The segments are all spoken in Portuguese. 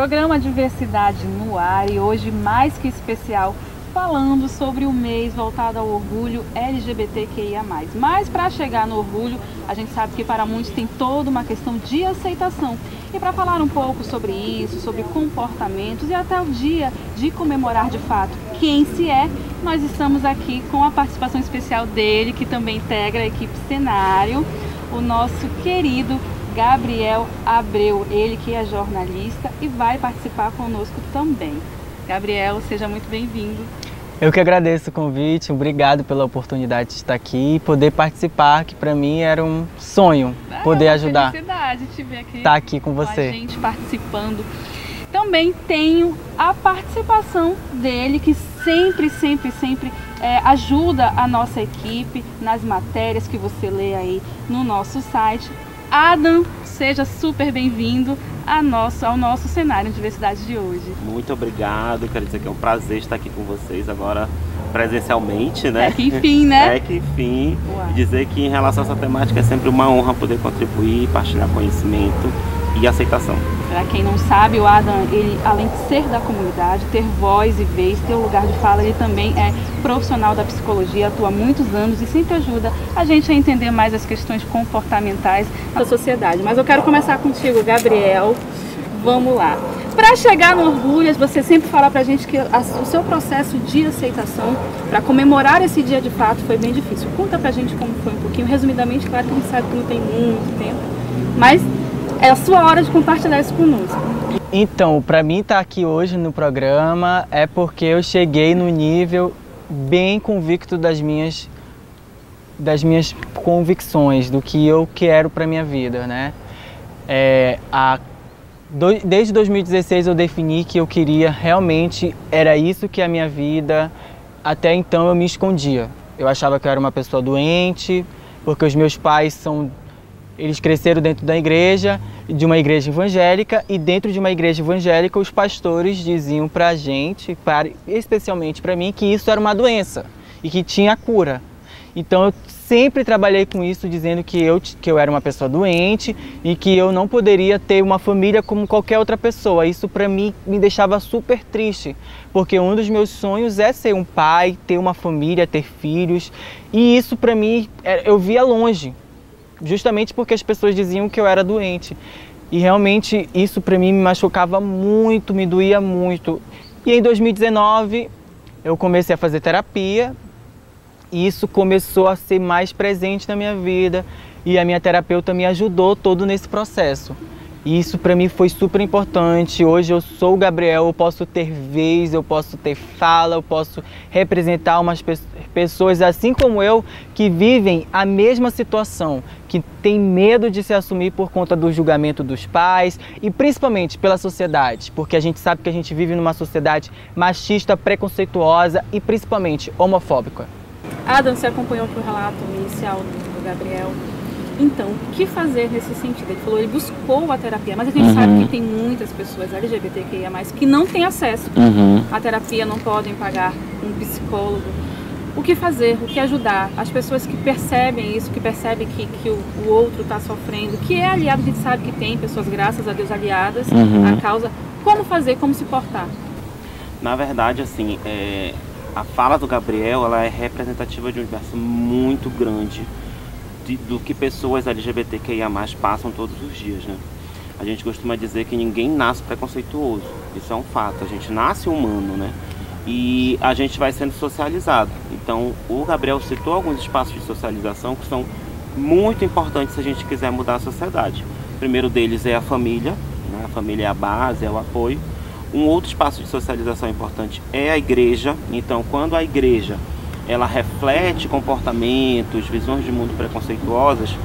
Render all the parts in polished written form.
Programa Diversidade no ar e hoje mais que especial falando sobre o mês voltado ao orgulho LGBTQIA+. Mas para chegar no orgulho, a gente sabe que para muitos tem toda uma questão de aceitação. E para falar um pouco sobre isso, sobre comportamentos e até o dia de comemorar de fato quem se é, nós estamos aqui com a participação especial dele, que também integra a equipe Cenário, o nosso querido Gabriel Abreu, ele que é jornalista e vai participar conosco também. Gabriel, seja muito bem-vindo. Eu que agradeço o convite, obrigado pela oportunidade de estar aqui e poder participar, que para mim era um sonho, poder ajudar. Felicidade te ver aqui, estar aqui com você. A gente participando. Também tenho a participação dele, que sempre ajuda a nossa equipe nas matérias que você lê aí no nosso site. Adam, seja super bem-vindo ao nosso cenário de diversidade de hoje. Muito obrigado, quero dizer que é um prazer estar aqui com vocês agora presencialmente, né? É que enfim, né? É que enfim. E dizer que em relação a essa temática é sempre uma honra poder contribuir, partilhar conhecimento e aceitação. Para quem não sabe, o Adam, ele além de ser da comunidade, ter voz e vez, ter um lugar de fala, ele também é profissional da psicologia, atua há muitos anos e sempre ajuda a gente a entender mais as questões comportamentais da sociedade. Mas eu quero começar contigo, Gabriel. Vamos lá. Para chegar no orgulho, você sempre fala pra gente que o seu processo de aceitação para comemorar esse dia de fato foi bem difícil. Conta pra gente como foi um pouquinho, resumidamente, claro que a gente sabe que não tem muito tempo, mas é a sua hora de compartilhar isso conosco. Então, para mim estar aqui hoje no programa é porque eu cheguei no nível bem convicto das minhas convicções, do que eu quero para minha vida, né? Desde 2016 eu defini que eu queria realmente, era isso que é a minha vida. Até então eu me escondia. Eu achava que eu era uma pessoa doente, porque os meus pais eles cresceram dentro da igreja, de uma igreja evangélica, e dentro de uma igreja evangélica os pastores diziam pra gente, especialmente para mim, que isso era uma doença e que tinha cura. Então eu sempre trabalhei com isso, dizendo que eu era uma pessoa doente e que eu não poderia ter uma família como qualquer outra pessoa. Isso para mim me deixava super triste, porque um dos meus sonhos é ser um pai, ter uma família, ter filhos, e isso para mim eu via longe. Justamente porque as pessoas diziam que eu era doente. E realmente isso para mim me machucava muito, me doía muito. E em 2019 eu comecei a fazer terapia e isso começou a ser mais presente na minha vida. E a minha terapeuta me ajudou todo nesse processo. E isso para mim foi super importante. Hoje eu sou o Gabriel, eu posso ter vez, eu posso ter fala, eu posso representar umas pessoas assim como eu, que vivem a mesma situação, que tem medo de se assumir por conta do julgamento dos pais e principalmente pela sociedade, porque a gente sabe que a gente vive numa sociedade machista, preconceituosa e principalmente homofóbica. Adam, você acompanhou o relato inicial do Gabriel. Então, o que fazer nesse sentido? Ele falou, ele buscou a terapia, mas a gente sabe que tem muitas pessoas LGBTQIA+, que não têm acesso à terapia, não podem pagar um psicólogo. O que fazer? O que ajudar? As pessoas que percebem isso, que percebem que o outro está sofrendo, que é aliado, a gente sabe que tem pessoas, graças a Deus, aliadas à causa. Como fazer? Como se portar? Na verdade, assim, a fala do Gabriel, ela é representativa de um universo muito grande do que pessoas LGBTQIA+ passam todos os dias, né? A gente costuma dizer que ninguém nasce preconceituoso, isso é um fato, a gente nasce humano, né? E a gente vai sendo socializado. Então, o Gabriel citou alguns espaços de socialização que são muito importantes se a gente quiser mudar a sociedade. O primeiro deles é a família, né? A família é a base, é o apoio. Um outro espaço de socialização importante é a igreja. Então, quando a igreja ela reflete comportamentos, visões de mundo preconceituosas,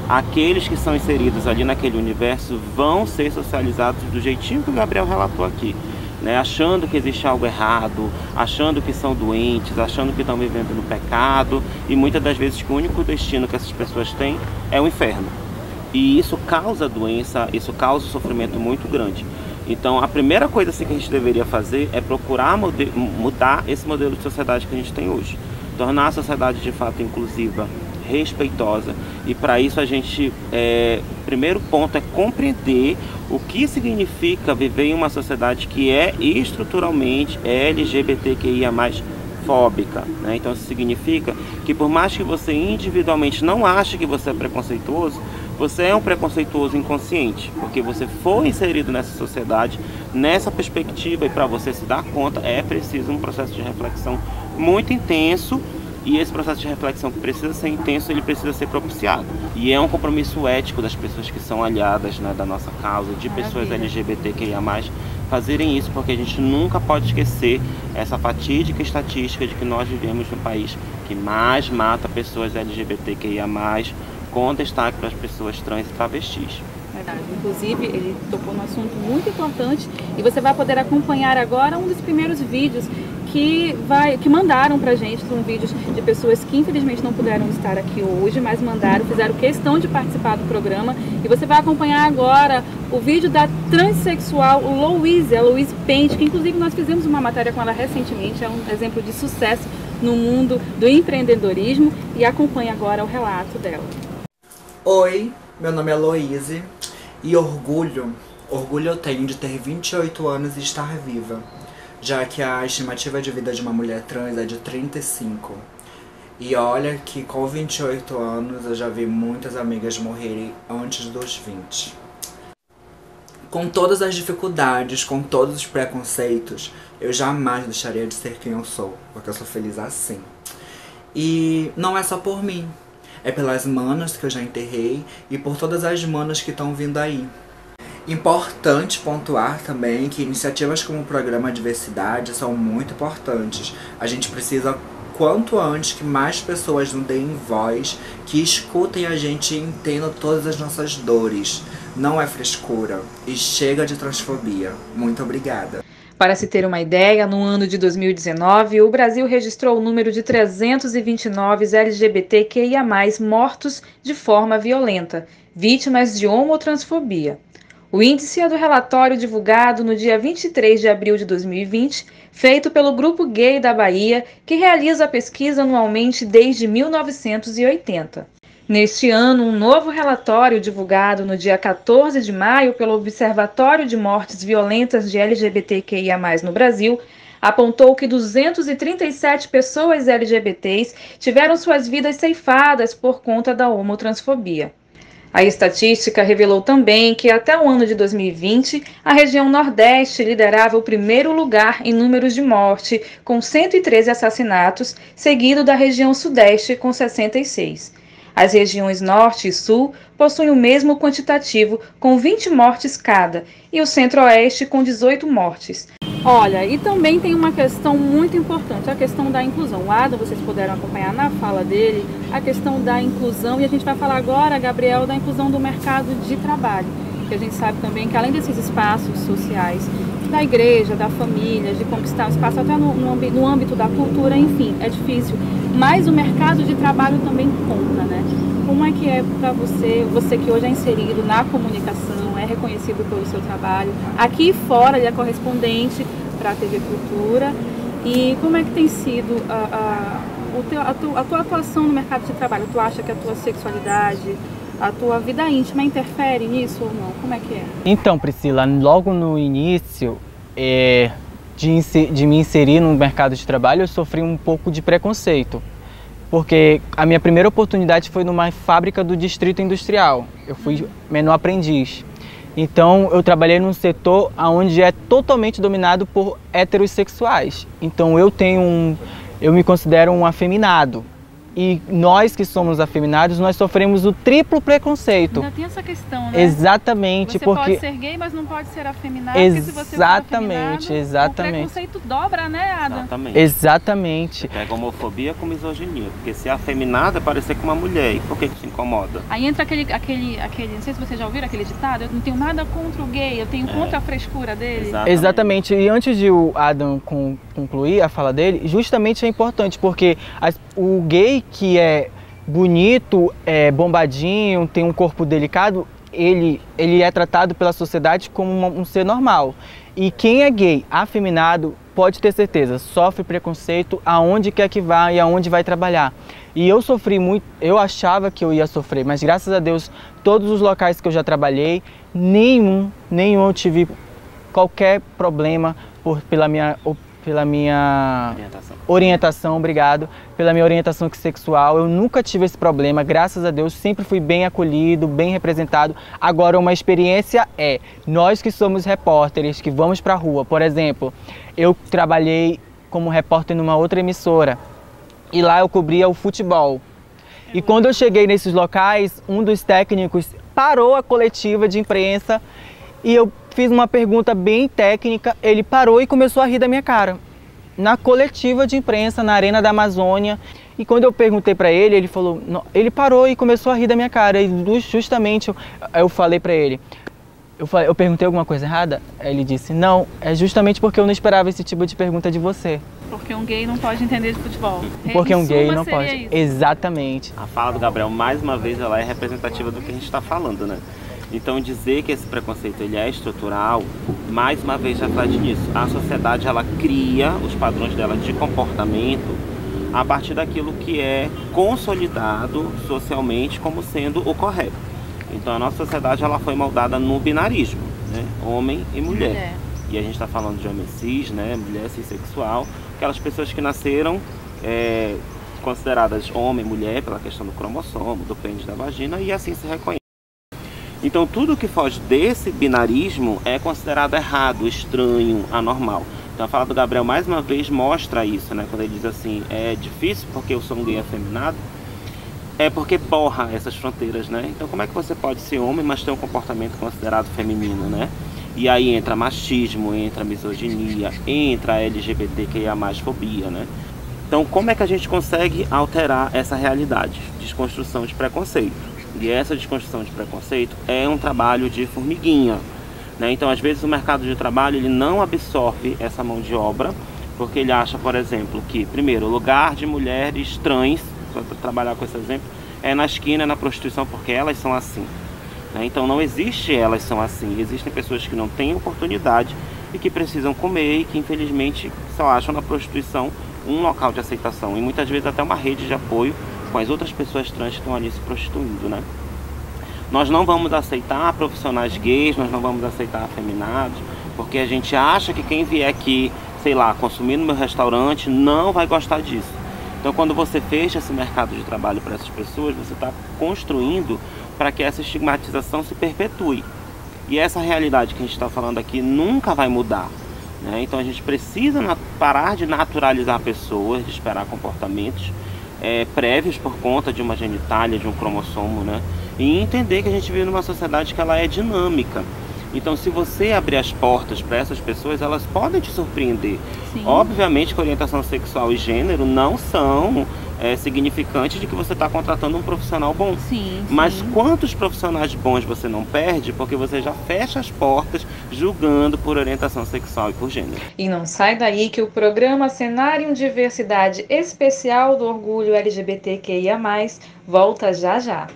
aqueles que são inseridos ali naquele universo vão ser socializados do jeitinho que o Gabriel relatou aqui, né? Achando que existe algo errado, achando que são doentes, achando que estão vivendo no pecado, e muitas das vezes que o único destino que essas pessoas têm é o inferno. E isso causa doença, isso causa sofrimento muito grande. Então a primeira coisa assim, que a gente deveria fazer é procurar mudar esse modelo de sociedade que a gente tem hoje. Tornar a sociedade de fato inclusiva, respeitosa. E para isso a gente primeiro ponto é compreender o que significa viver em uma sociedade que é estruturalmente LGBTQIA+, fóbica, né? Então isso significa que por mais que você individualmente não ache que você é preconceituoso, você é um preconceituoso inconsciente, porque você foi inserido nessa sociedade, nessa perspectiva, e para você se dar conta é preciso um processo de reflexão muito intenso, e esse processo de reflexão que precisa ser intenso, ele precisa ser propiciado. E é um compromisso ético das pessoas que são aliadas, né, da nossa causa, de pessoas LGBTQIA+, fazerem isso, porque a gente nunca pode esquecer essa fatídica estatística de que nós vivemos no país que mais mata pessoas LGBTQIA+, com destaque para as pessoas trans e travestis. Verdade. Inclusive, ele tocou num assunto muito importante e você vai poder acompanhar agora um dos primeiros vídeos que mandaram pra gente, são vídeos de pessoas que infelizmente não puderam estar aqui hoje, mas fizeram questão de participar do programa, e você vai acompanhar agora o vídeo da transexual Louise, a Louise Pente, que inclusive nós fizemos uma matéria com ela recentemente, é um exemplo de sucesso no mundo do empreendedorismo, e acompanha agora o relato dela. Oi, meu nome é Louise e orgulho eu tenho de ter 28 anos e estar viva, já que a estimativa de vida de uma mulher trans é de 35. E olha que com 28 anos eu já vi muitas amigas morrerem antes dos 20. Com todas as dificuldades, com todos os preconceitos, eu jamais deixaria de ser quem eu sou, porque eu sou feliz assim. E não é só por mim, é pelas manas que eu já enterrei e por todas as manas que estão vindo aí. Importante pontuar também que iniciativas como o Programa Diversidade são muito importantes. A gente precisa, quanto antes, que mais pessoas nos deem voz, que escutem a gente e entendam todas as nossas dores. Não é frescura e chega de transfobia. Muito obrigada. Para se ter uma ideia, no ano de 2019, o Brasil registrou o número de 329 LGBTQIA+, mortos de forma violenta, vítimas de homotransfobia. O índice é do relatório divulgado no dia 23 de abril de 2020, feito pelo Grupo Gay da Bahia, que realiza a pesquisa anualmente desde 1980. Neste ano, um novo relatório divulgado no dia 14 de maio pelo Observatório de Mortes Violentas de LGBTQIA+, no Brasil, apontou que 237 pessoas LGBTs tiveram suas vidas ceifadas por conta da homotransfobia. A estatística revelou também que até o ano de 2020, a região Nordeste liderava o primeiro lugar em números de morte, com 113 assassinatos, seguido da região Sudeste, com 66. As regiões Norte e Sul possuem o mesmo quantitativo, com 20 mortes cada, e o Centro-Oeste com 18 mortes. Olha, e também tem uma questão muito importante, a questão da inclusão. O Adam, vocês puderam acompanhar na fala dele, a questão da inclusão, e a gente vai falar agora, Gabriel, da inclusão do mercado de trabalho, que a gente sabe também que além desses espaços sociais, da igreja, da família, de conquistar um espaço até no âmbito da cultura, enfim, é difícil, mas o mercado de trabalho também conta, né? Como é que é para você que hoje é inserido na comunicação, é reconhecido pelo seu trabalho, aqui fora ele é correspondente para a TV Cultura, e como é que tem sido a tua atuação no mercado de trabalho? Tu acha que a tua sexualidade, a tua vida íntima interfere nisso ou não? Como é que é? Então, Priscila, logo no início de me inserir no mercado de trabalho, eu sofri um pouco de preconceito. Porque a minha primeira oportunidade foi numa fábrica do Distrito Industrial. Eu fui menor aprendiz. Então eu trabalhei num setor onde é totalmente dominado por heterossexuais. Então eu me considero um afeminado. E nós que somos afeminados, nós sofremos o triplo preconceito. Ainda tem essa questão, né? Exatamente, você porque... pode ser gay, mas não pode ser afeminado, porque se você for afeminado, o preconceito dobra, né, Adam? Exatamente. Exatamente. Você pega homofobia com misoginia, porque ser afeminado é parecer com uma mulher, e por que te incomoda? Aí entra aquele, não sei se vocês já ouviram aquele ditado, eu não tenho nada contra o gay, eu tenho contra a frescura dele. Exatamente, e antes de o Adam concluir a fala dele, justamente é importante, porque o gay que é bonito, é bombadinho, tem um corpo delicado, ele é tratado pela sociedade como um ser normal. E quem é gay, afeminado, pode ter certeza, sofre preconceito aonde quer que vá e aonde vai trabalhar. E eu sofri muito, eu achava que eu ia sofrer, mas graças a Deus, todos os locais que eu já trabalhei, nenhum eu tive qualquer problema pela minha orientação, obrigado, pela minha orientação sexual. Eu nunca tive esse problema, graças a Deus, sempre fui bem acolhido, bem representado. Agora, uma experiência nós que somos repórteres, que vamos pra rua, por exemplo, eu trabalhei como repórter numa outra emissora e lá eu cobria o futebol. E quando eu cheguei nesses locais, um dos técnicos parou a coletiva de imprensa e eu fiz uma pergunta bem técnica, ele parou e começou a rir da minha cara. Na coletiva de imprensa, na Arena da Amazônia. E quando eu perguntei para ele, ele falou, não, ele parou e começou a rir da minha cara. E justamente eu falei para ele, eu perguntei alguma coisa errada? Ele disse, não, é justamente porque eu não esperava esse tipo de pergunta de você. Porque um gay não pode entender de futebol. Porque um gay não pode. Isso. Exatamente. A fala do Gabriel, mais uma vez, ela é representativa do que a gente está falando, né? Então dizer que esse preconceito ele é estrutural, mais uma vez já faz nisso. A sociedade ela cria os padrões dela de comportamento a partir daquilo que é consolidado socialmente como sendo o correto. Então a nossa sociedade ela foi moldada no binarismo, né? Homem e mulher. E a gente está falando de homem cis, né? Mulher cissexual, aquelas pessoas que nasceram consideradas homem e mulher pela questão do cromossomo, do pênis da vagina, e assim se reconhece. Então tudo que foge desse binarismo é considerado errado, estranho, anormal. Então a fala do Gabriel mais uma vez mostra isso, né? Quando ele diz assim, é difícil porque eu sou um gay afeminado, é porque borra essas fronteiras, né? Então como é que você pode ser homem, mas ter um comportamento considerado feminino, né? E aí entra machismo, entra misoginia, entra LGBTQIA+, fobia, né? Então como é que a gente consegue alterar essa realidade? Desconstrução de preconceito. E essa desconstrução de preconceito é um trabalho de formiguinha, né? Então, às vezes, o mercado de trabalho ele não absorve essa mão de obra, porque ele acha, por exemplo, que, primeiro, o lugar de mulheres trans, para trabalhar com esse exemplo, é na esquina, na prostituição, porque elas são assim, né? Então, não existe elas são assim. Existem pessoas que não têm oportunidade e que precisam comer e que, infelizmente, só acham na prostituição um local de aceitação e, muitas vezes, até uma rede de apoio com as outras pessoas trans que estão ali se prostituindo, né? Nós não vamos aceitar profissionais gays, nós não vamos aceitar afeminados, porque a gente acha que quem vier aqui, sei lá, consumir no meu restaurante, não vai gostar disso. Então, quando você fecha esse mercado de trabalho para essas pessoas, você está construindo para que essa estigmatização se perpetue. E essa realidade que a gente está falando aqui nunca vai mudar, né? Então, a gente precisa parar de naturalizar pessoas, de esperar comportamentos prévios por conta de uma genitália, de um cromossomo, né? E entender que a gente vive numa sociedade que ela é dinâmica. Então, se você abrir as portas para essas pessoas, elas podem te surpreender. Sim. Obviamente que orientação sexual e gênero não são significantes de que você está contratando um profissional bom. Sim, mas sim. Quantos profissionais bons você não perde porque você já fecha as portas julgando por orientação sexual e por gênero. E não sai daí que o programa Cenário Diversidade Especial do Orgulho LGBTQIA+, volta já já.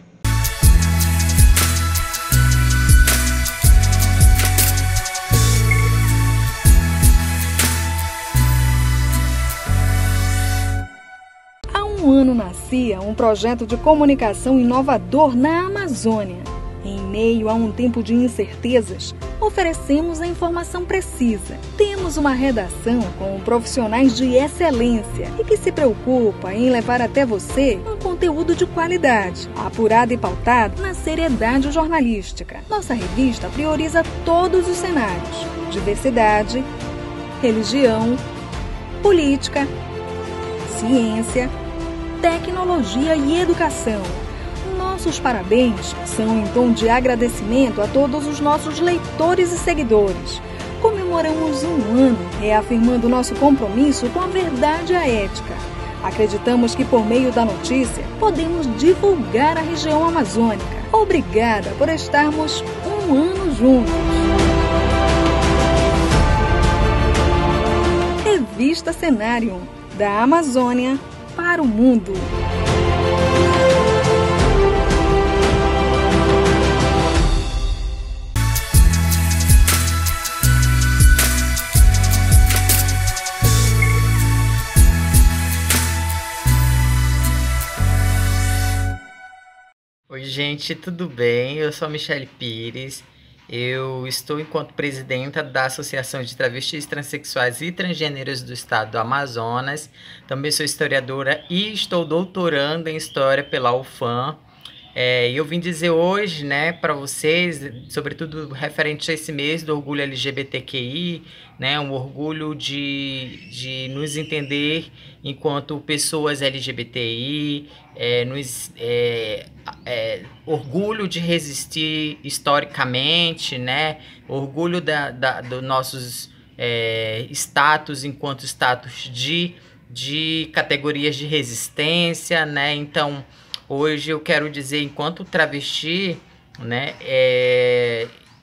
Há um ano nascia um projeto de comunicação inovador na Amazônia. Em meio a um tempo de incertezas, oferecemos a informação precisa. Temos uma redação com profissionais de excelência e que se preocupa em levar até você um conteúdo de qualidade, apurado e pautado na seriedade jornalística. Nossa revista prioriza todos os cenários: diversidade, religião, política, ciência, tecnologia e educação. Nossos parabéns são em tom de agradecimento a todos os nossos leitores e seguidores. Comemoramos um ano reafirmando nosso compromisso com a verdade e a ética. Acreditamos que por meio da notícia podemos divulgar a região amazônica. Obrigada por estarmos um ano juntos. Revista Cenário, da Amazônia para o mundo. Oi, gente, tudo bem? Eu sou a Michele Pires. Eu estou enquanto presidenta da Associação de Travestis, Transsexuais e Transgêneros do Estado do Amazonas. Também sou historiadora e estou doutorando em História pela UFAM. Eu vim dizer hoje, né, para vocês, sobretudo referente a esse mês do orgulho LGBTQI, né, um orgulho de nos entender enquanto pessoas LGBTI, orgulho de resistir historicamente, né, orgulho do nossos status enquanto status de categorias de resistência, né, então hoje eu quero dizer, enquanto travesti, né,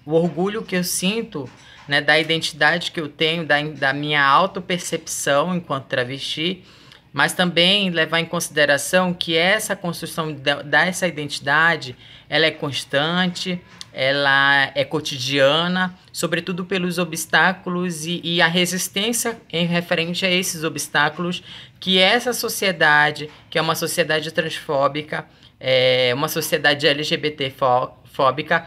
o orgulho que eu sinto, né, da identidade que eu tenho, da minha autopercepção enquanto travesti, mas também levar em consideração que essa construção dessa identidade, ela é constante, ela é cotidiana, sobretudo pelos obstáculos e a resistência em referente a esses obstáculos que essa sociedade, que é uma sociedade transfóbica, uma sociedade LGBT-fóbica,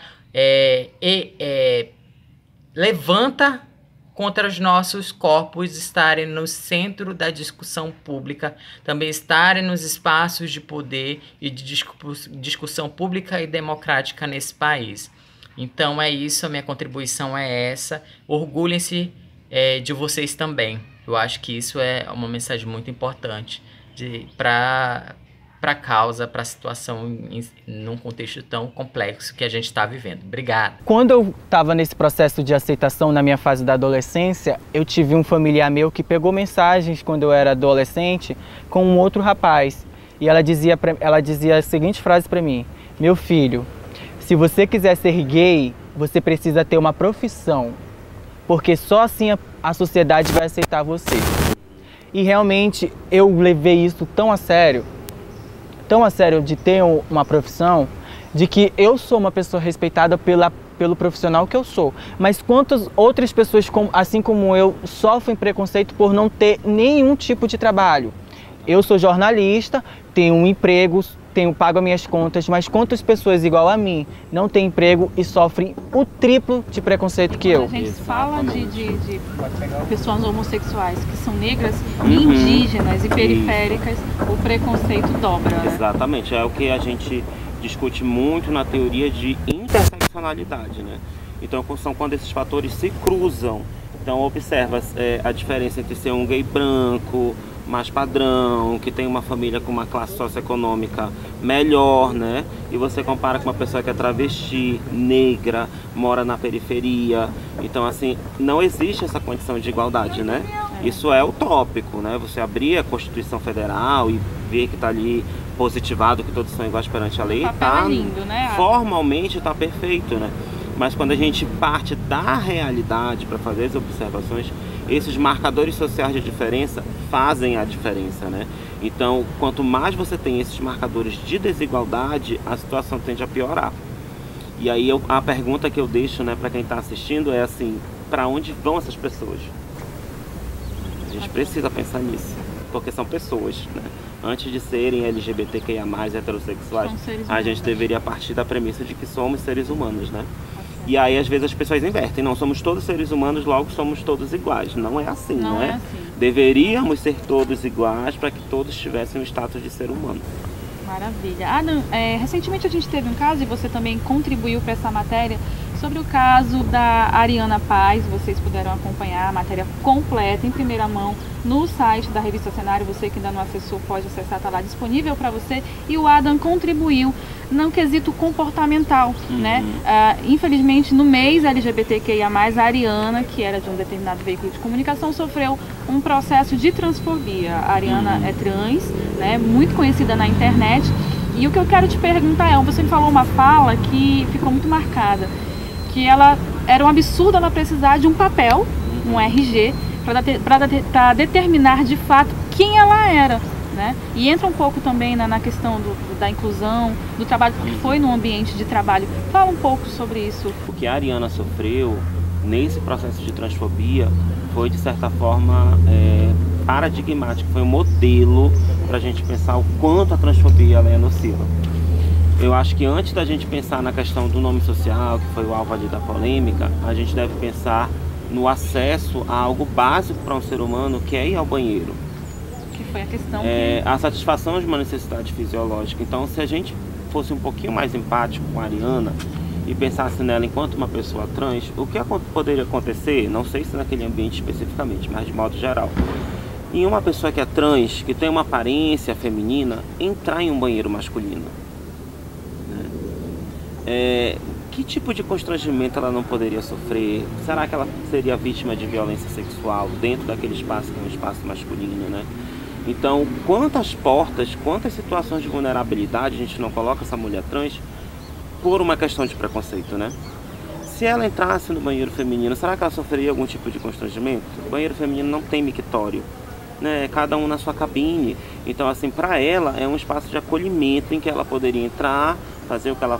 levanta contra os nossos corpos estarem no centro da discussão pública, também estarem nos espaços de poder e de discussão pública e democrática nesse país. Então é isso, a minha contribuição é essa. Orgulhem-se de vocês também. Eu acho que isso é uma mensagem muito importante para a causa, para a situação num contexto tão complexo que a gente está vivendo. Obrigada. Quando eu estava nesse processo de aceitação na minha fase da adolescência, eu tive um familiar meu que pegou mensagens quando eu era adolescente com um outro rapaz. E ela dizia a seguinte frase para mim: meu filho, se você quiser ser gay, você precisa ter uma profissão, porque só assim a sociedade vai aceitar você. E realmente eu levei isso tão a sério de ter uma profissão, de que eu sou uma pessoa respeitada pelo profissional que eu sou. Mas quantas outras pessoas, assim como eu, sofrem preconceito por não ter nenhum tipo de trabalho? Eu sou jornalista, tenho um emprego, pago as minhas contas, mas quantas pessoas igual a mim não têm emprego e sofrem o triplo de preconceito que eu? A gente fala de pessoas homossexuais que são negras, indígenas e periféricas, o preconceito dobra, né? Exatamente, é o que a gente discute muito na teoria de interseccionalidade, né? Então são quando esses fatores se cruzam. Então observa a diferença entre ser um gay branco, mais padrão, que tem uma família com uma classe socioeconômica melhor, né? E você compara com uma pessoa que é travesti, negra, mora na periferia. Então, assim, não existe essa condição de igualdade, né? Isso é utópico, né? Você abrir a Constituição Federal e ver que está ali positivado que todos são iguais perante a lei, tá lindo, né? Formalmente está perfeito, né? Mas quando a gente parte da realidade para fazer as observações, esses marcadores sociais de diferença fazem a diferença, né? Então, quanto mais você tem esses marcadores de desigualdade, a situação tende a piorar. E aí a pergunta que eu deixo, né, para quem está assistindo é assim: para onde vão essas pessoas? A gente precisa pensar nisso, porque são pessoas, né? Antes de serem LGBTQIA+, heterossexuais, a gente deveria partir da premissa de que somos seres humanos, né? E aí, às vezes, as pessoas invertem. Não, somos todos seres humanos, logo somos todos iguais. Não é assim, não né? É assim. Deveríamos ser todos iguais para que todos tivessem o status de ser humano. Maravilha. Recentemente a gente teve um caso, e você também contribuiu para essa matéria, sobre o caso da Ariana Paz. Vocês puderam acompanhar a matéria completa, em primeira mão, no site da Revista Cenário. Você que ainda não acessou pode acessar, está lá disponível para você. E o Adam contribuiu no quesito comportamental, né? Infelizmente, no mês LGBTQIA+, a Ariana, que era de um determinado veículo de comunicação, sofreu um processo de transfobia. A Ariana é trans, né? Muito conhecida na internet. E o que eu quero te perguntar você me falou uma fala que ficou muito marcada, que ela era um absurdo ela precisar de um papel, um RG, para determinar de fato quem ela era, né? E entra um pouco também na questão da inclusão, do trabalho que foi no ambiente de trabalho. Fala um pouco sobre isso. O que a Ariana sofreu nesse processo de transfobia foi, de certa forma, paradigmático, foi um modelo para a gente pensar o quanto a transfobia ela é nociva. Eu acho que antes da gente pensar na questão do nome social, que foi o alvo ali da polêmica, a gente deve pensar no acesso a algo básico para um ser humano, que é ir ao banheiro. Que foi a questão A satisfação de uma necessidade fisiológica. Então, se a gente fosse um pouquinho mais empático com a Ariana e pensasse nela enquanto uma pessoa trans, o que poderia acontecer, não sei se naquele ambiente especificamente, mas de modo geral, em uma pessoa que é trans, que tem uma aparência feminina, entrar em um banheiro masculino. Que tipo de constrangimento ela não poderia sofrer? Será que ela seria vítima de violência sexual dentro daquele espaço que é um espaço masculino, né? Então, quantas portas, quantas situações de vulnerabilidade a gente não coloca essa mulher trans por uma questão de preconceito, né? Se ela entrasse no banheiro feminino, será que ela sofreria algum tipo de constrangimento? O banheiro feminino não tem mictório, né? Cada um na sua cabine. Então, assim, para ela é um espaço de acolhimento em que ela poderia entrar, fazer o que ela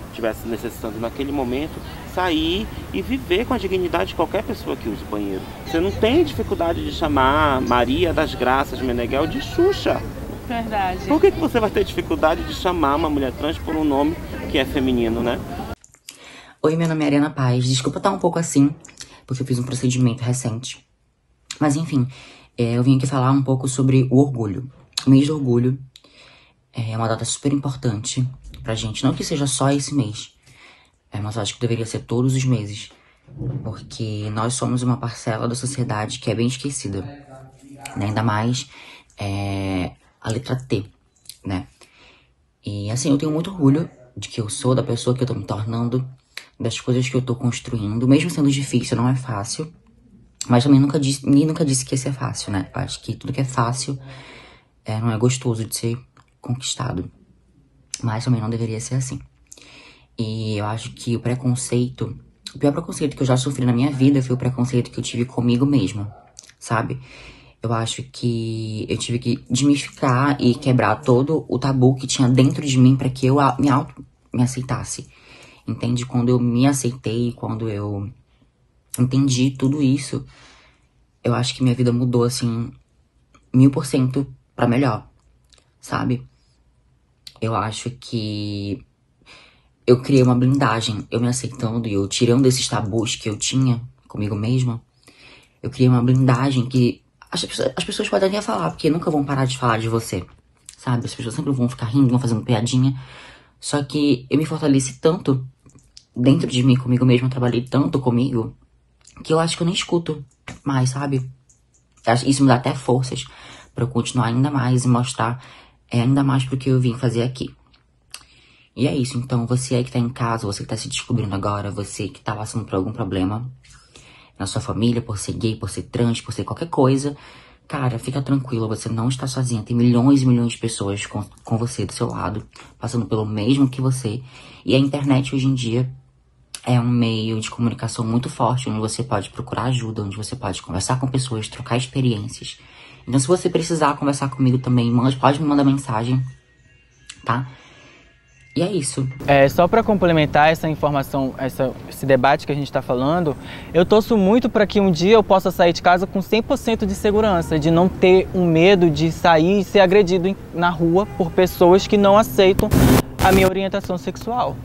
estivesse necessitando naquele momento, sair e viver com a dignidade de qualquer pessoa que use o banheiro. Você não tem dificuldade de chamar Maria das Graças Meneghel de Xuxa. Verdade. Por que você vai ter dificuldade de chamar uma mulher trans por um nome que é feminino, né? Oi, meu nome é Ariana Paz. Desculpa estar um pouco assim, porque eu fiz um procedimento recente. Mas enfim, eu vim aqui falar um pouco sobre o orgulho. O mês do orgulho é uma data super importante pra gente. Não que seja só esse mês, mas eu acho que deveria ser todos os meses. Porque nós somos uma parcela da sociedade que é bem esquecida, né? Ainda mais a letra T, né? E assim, eu tenho muito orgulho de que eu sou, da pessoa que eu tô me tornando, das coisas que eu tô construindo. Mesmo sendo difícil, não é fácil. Mas também ninguém nunca disse que ia ser fácil, né? Eu acho que tudo que é fácil não é gostoso de ser conquistado. Mas também não deveria ser assim. E eu acho que o pior preconceito que eu já sofri na minha vida foi o preconceito que eu tive comigo mesma, sabe? Eu acho que eu tive que desmistificar e quebrar todo o tabu que tinha dentro de mim pra que eu me aceitasse. Entende? Quando eu me aceitei, quando eu entendi tudo isso, eu acho que minha vida mudou, assim, 1000% pra melhor, sabe? Eu acho que eu criei uma blindagem, eu me aceitando e eu tirando esses tabus que eu tinha comigo mesma, eu criei uma blindagem que as pessoas podem até falar, porque nunca vão parar de falar de você, sabe? As pessoas sempre vão ficar rindo, vão fazendo piadinha, só que eu me fortaleci tanto dentro de mim, comigo mesma, eu trabalhei tanto comigo, que eu acho que eu nem escuto mais, sabe? Isso me dá até forças pra eu continuar ainda mais e mostrar ainda mais pro que eu vim fazer aqui. E é isso, então você aí que tá em casa, você que tá se descobrindo agora, você que tá passando por algum problema na sua família, por ser gay, por ser trans, por ser qualquer coisa, cara, fica tranquilo, você não está sozinha, tem milhões e milhões de pessoas com você do seu lado, passando pelo mesmo que você. E a internet hoje em dia é um meio de comunicação muito forte, onde você pode procurar ajuda, onde você pode conversar com pessoas, trocar experiências. Então, se você precisar conversar comigo também, pode me mandar mensagem, tá? E é isso. Só para complementar essa informação, esse debate que a gente está falando, eu torço muito para que um dia eu possa sair de casa com 100% de segurança, de não ter um medo de sair e ser agredido na rua por pessoas que não aceitam a minha orientação sexual.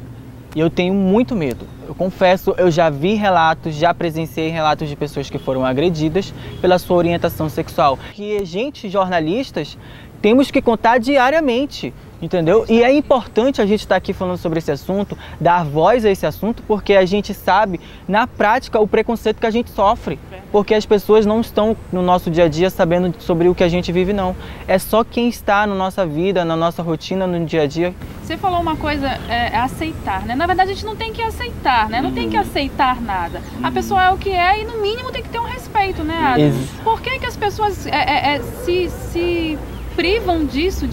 E eu tenho muito medo. Eu confesso, eu já vi relatos, já presenciei relatos de pessoas que foram agredidas pela sua orientação sexual. Que a gente, jornalistas, temos que contar diariamente, entendeu? E é importante a gente estar aqui falando sobre esse assunto, dar voz a esse assunto, porque a gente sabe, na prática, o preconceito que a gente sofre. Porque as pessoas não estão no nosso dia a dia sabendo sobre o que a gente vive, não. É só quem está na nossa vida, na nossa rotina, no dia a dia. Você falou uma coisa, aceitar, né? Na verdade, a gente não tem que aceitar, né? Não tem que aceitar nada. A pessoa é o que é e, no mínimo, tem que ter um respeito, né, Adam? Por que as pessoas se privam disso,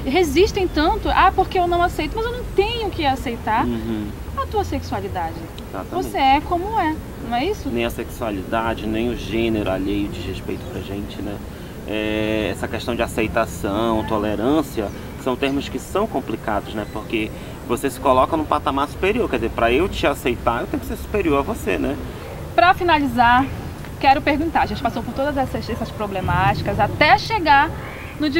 resistem tanto? Porque eu não aceito, mas eu não tenho que aceitar a tua sexualidade. Exatamente. Você é como é, não é isso? Nem a sexualidade, nem o gênero alheio de respeito pra gente, né? Essa questão de aceitação, tolerância, são termos que são complicados, né? Porque você se coloca num patamar superior, quer dizer, pra eu te aceitar, eu tenho que ser superior a você, né? Pra finalizar, quero perguntar, a gente passou por todas essas problemáticas até chegar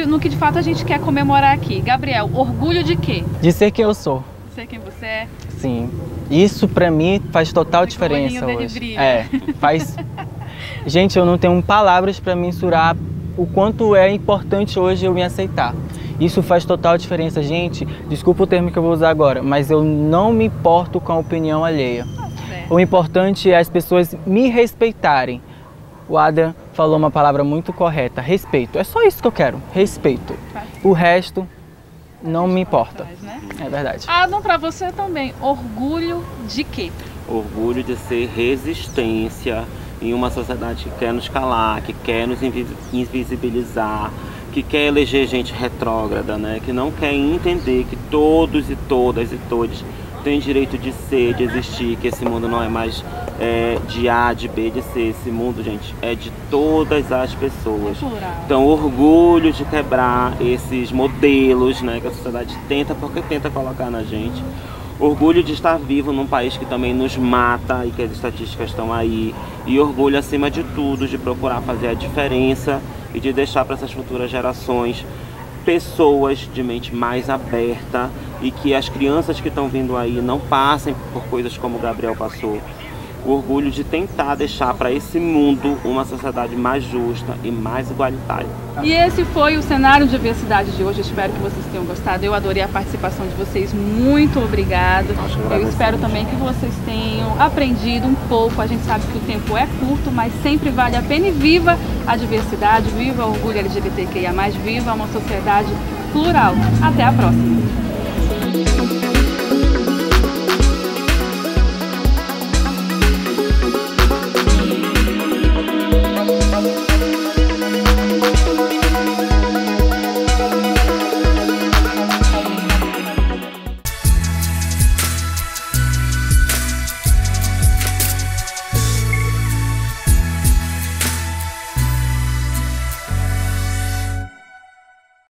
no que de fato a gente quer comemorar aqui. Gabriel, orgulho de quê? De ser quem eu sou. De ser quem você é? Sim. Isso pra mim faz total Porque o olhinho diferença dele hoje. brilha. Faz. Gente, eu não tenho palavras pra mensurar o quanto é importante hoje eu me aceitar. Isso faz total diferença, gente. Desculpa o termo que eu vou usar agora, mas eu não me importo com a opinião alheia. O importante é as pessoas me respeitarem. O Adam falou uma palavra muito correta, respeito. É só isso que eu quero, respeito. O resto não me importa. É verdade. Adam, pra você também, orgulho de quê? Orgulho de ser resistência em uma sociedade que quer nos calar, que quer nos invisibilizar, que quer eleger gente retrógrada, né? Que não quer entender que todos e todas e todos têm direito de ser, de existir, que esse mundo não é mais de A, de B, de C. Esse mundo, gente, é de todas as pessoas. Então, orgulho de quebrar esses modelos, né, que a sociedade tenta colocar na gente. Orgulho de estar vivo num país que também nos mata e que as estatísticas estão aí. E orgulho, acima de tudo, de procurar fazer a diferença e de deixar para essas futuras gerações pessoas de mente mais aberta e que as crianças que estão vindo aí não passem por coisas como o Gabriel passou. O orgulho de tentar deixar para esse mundo uma sociedade mais justa e mais igualitária. E esse foi o cenário de diversidade de hoje. Eu espero que vocês tenham gostado. Eu adorei a participação de vocês. Muito obrigada. Eu espero também que vocês tenham aprendido um pouco. A gente sabe que o tempo é curto, mas sempre vale a pena. E viva a diversidade, viva o orgulho LGBTQIA+, viva uma sociedade plural. Até a próxima.